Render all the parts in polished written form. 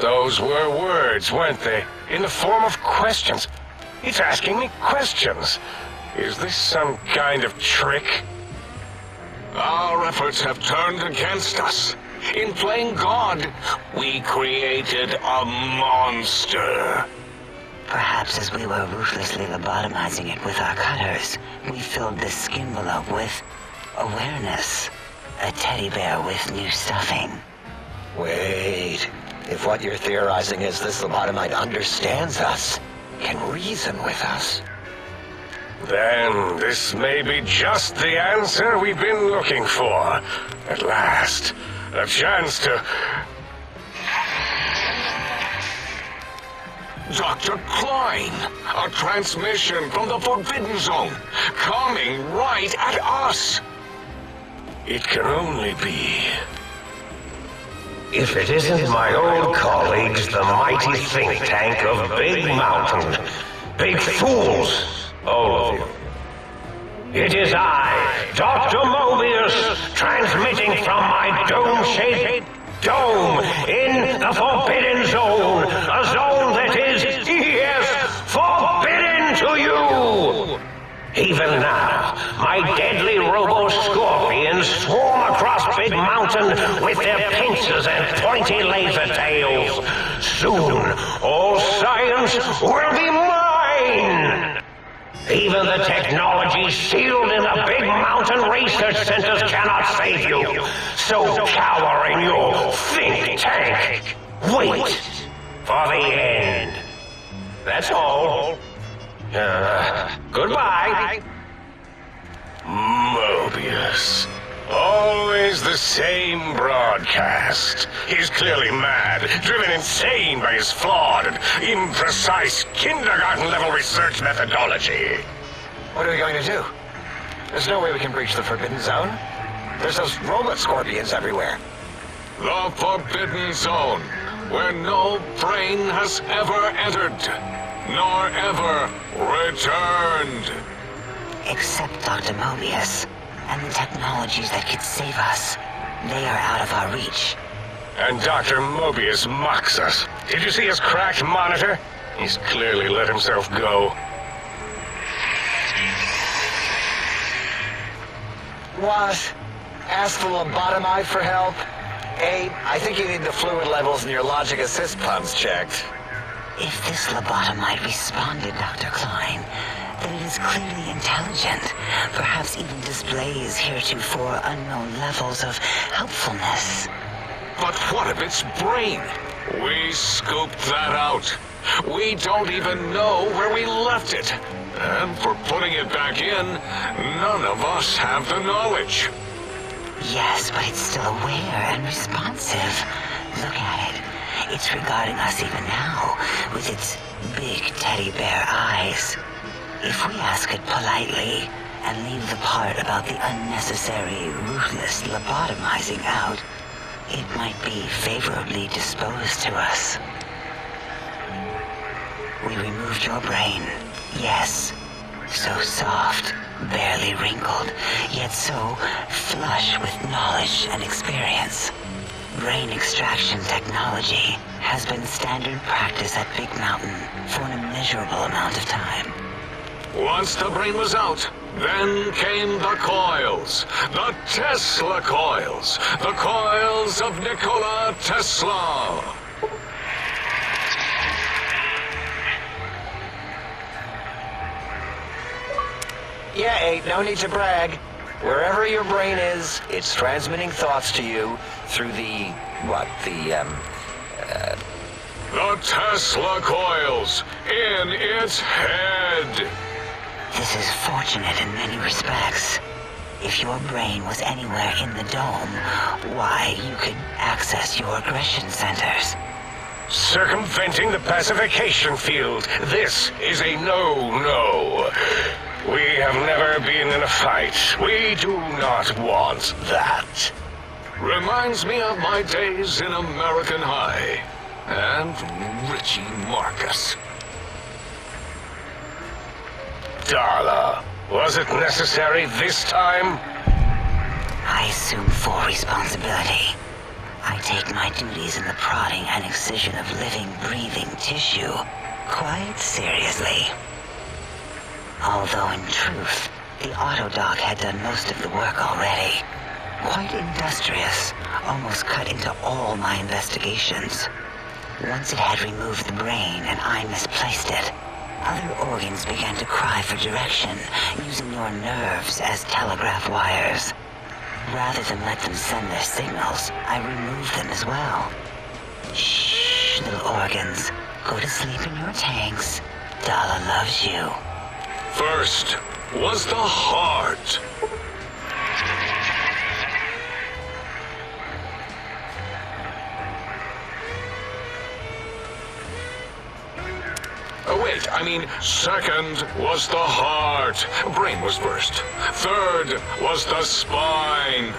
Those were words, weren't they? In the form of questions. It's asking me questions. Is this some kind of trick? Our efforts have turned against us. In playing God, we created a monster. Perhaps as we were ruthlessly lobotomizing it with our cutters, we filled this skin envelope with awareness. A teddy bear with new stuffing. Wait. If what you're theorizing is this lobotomite understands us, can reason with us, then this may be just the answer we've been looking for. At last, a chance to... Dr. Klein, a transmission from the Forbidden Zone, coming right at us. It can only be... If it isn't my old colleagues, the mighty think tank of Big Mountain. Big fools, all of you. It is I, Dr. Mobius, transmitting from my dome-shaped dome in the Forbidden Zone. A zone that is, yes, forbidden to you. Even now, my deadly robo-scorpions swarm across Big Mountain with their pincers and pointy laser tails. Soon, all science will be mine! Even the technology sealed in the Big Mountain research centers cannot save you. So cower in your think tank. Wait for the end. That's all. Goodbye. Mobius. Always the same broadcast. He's clearly mad, driven insane by his flawed and imprecise kindergarten-level research methodology. what are we going to do? There's no way we can breach the Forbidden Zone. There's those robot scorpions everywhere. The Forbidden Zone, where no brain has ever entered, nor ever returned. Except Dr. Mobius and the technologies that could save us. They are out of our reach. And Dr. Mobius mocks us. Did you see his cracked monitor? He's clearly let himself go. What? Ask the lobotomite for help? Abe, I think you need the fluid levels in your logic assist pumps checked. If this lobotomite responded, Dr. Klein, then it is clearly intelligent, perhaps even displays heretofore unknown levels of helpfulness. But what of its brain? We scooped that out. We don't even know where we left it. And for putting it back in, none of us have the knowledge. Yes, but it's still aware and responsive. Look at it. It's regarding us even now, with its big teddy bear eyes. If we ask it politely, and leave the part about the unnecessary, ruthless lobotomizing out, it might be favorably disposed to us. We removed your brain, yes. So soft, barely wrinkled, yet so flush with knowledge and experience. Brain extraction technology has been standard practice at Big Mountain for an immeasurable amount of time. Once the brain was out, then came the coils. The Tesla coils. The coils of Nikola Tesla. Yeah, Abe, no need to brag. Wherever your brain is, it's transmitting thoughts to you through the Tesla coils in its head. This is fortunate in many respects. If your brain was anywhere in the dome, why, you could access your aggression centers. Circumventing the pacification field. This is a no-no. We have never been in a fight. We do not want that. Reminds me of my days in American High. And Richie Marcus. Darla, was it necessary this time? I assume full responsibility. I take take my duties in the prodding and excision of living, breathing tissue quite seriously. Although in truth, the Autodoc had done most of the work already. Quite industrious, almost cut into all my investigations. Once it had removed the brain and I misplaced it, other organs began to cry for direction, using your nerves as telegraph wires. Rather than let them send their signals, I removed them as well. Shh, little organs. Go to sleep in your tanks. Dala loves you. First was the heart. Oh, wait, second was the heart. Brain was first. Third was the spine.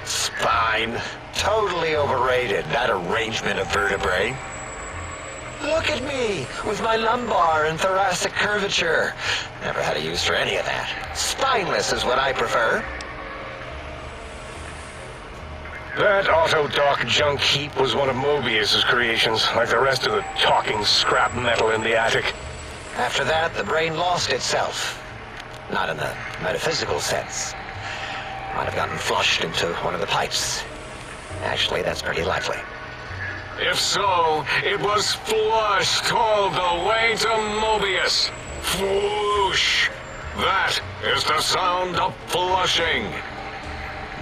Spine. Totally overrated, that arrangement of vertebrae. Look at me, with my lumbar and thoracic curvature. Never had a use for any of that. Spineless is what I prefer. That Autodoc junk heap was one of Mobius's creations, like the rest of the talking scrap metal in the attic. After that, the brain lost itself. Not in the metaphysical sense. Might have gotten flushed into one of the pipes. Actually, that's pretty likely. If so, it was flushed all the way to Mobius. Floosh. That is the sound of flushing.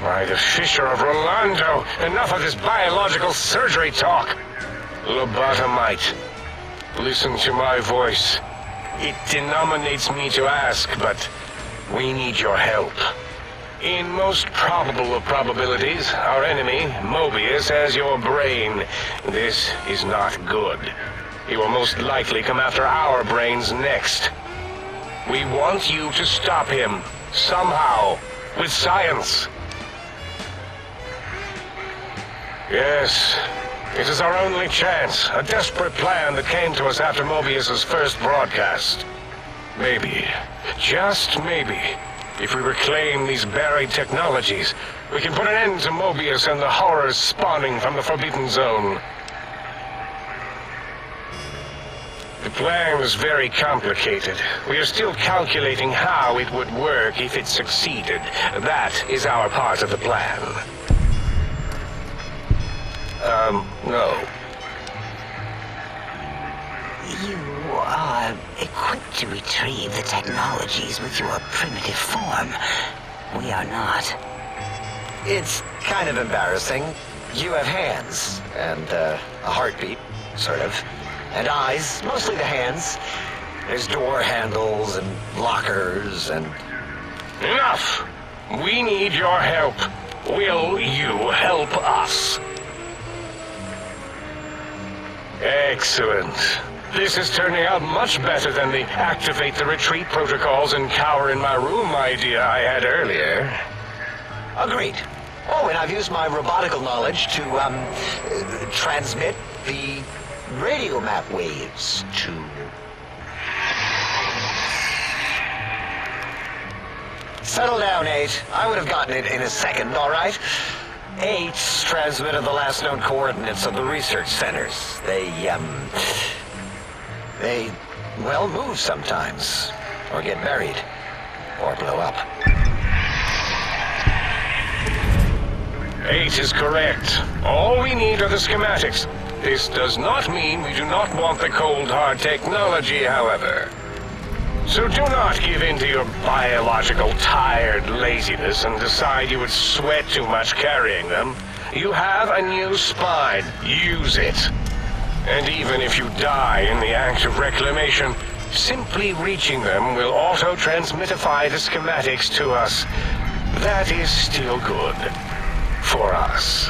By the Fisher of Rolando, enough of this biological surgery talk. Lobotomite, listen to my voice. It denominates me to ask, but we need your help. In most probable of probabilities, our enemy, Mobius, has your brain. This is not good. He will most likely come after our brains next. We want you to stop him, somehow, with science. Yes, it is our only chance, a desperate plan that came to us after Mobius's first broadcast. Maybe, just maybe, if we reclaim these buried technologies, we can put an end to Mobius and the horrors spawning from the Forbidden Zone. The plan is very complicated. We are still calculating how it would work if it succeeded. That is our part of the plan. No. You are equipped to retrieve the technologies with your primitive form. We are not. It's kind of embarrassing. You have hands, and a heartbeat, sort of. And eyes, mostly the hands. There's door handles and lockers and... Enough! We need your help. Will you help us? Excellent. This is turning out much better than the activate the retreat protocols and cower in my room idea I had earlier. Agreed. Oh, and I've used my robotical knowledge to, transmit the radio map waves to... Settle down, 8. I would have gotten it in a second, all right? 8's transmitted the last known coordinates of the research centers. They, well, move sometimes. Or get buried. Or blow up. 8 is correct. All we need are the schematics. This does not mean we do not want the cold hard technology, however. So do not give in to your biological tired laziness and decide you would sweat too much carrying them. You have a new spine. Use it. And even if you die in the act of reclamation, simply reaching them will auto-transmitify the schematics to us. That is still good. For us.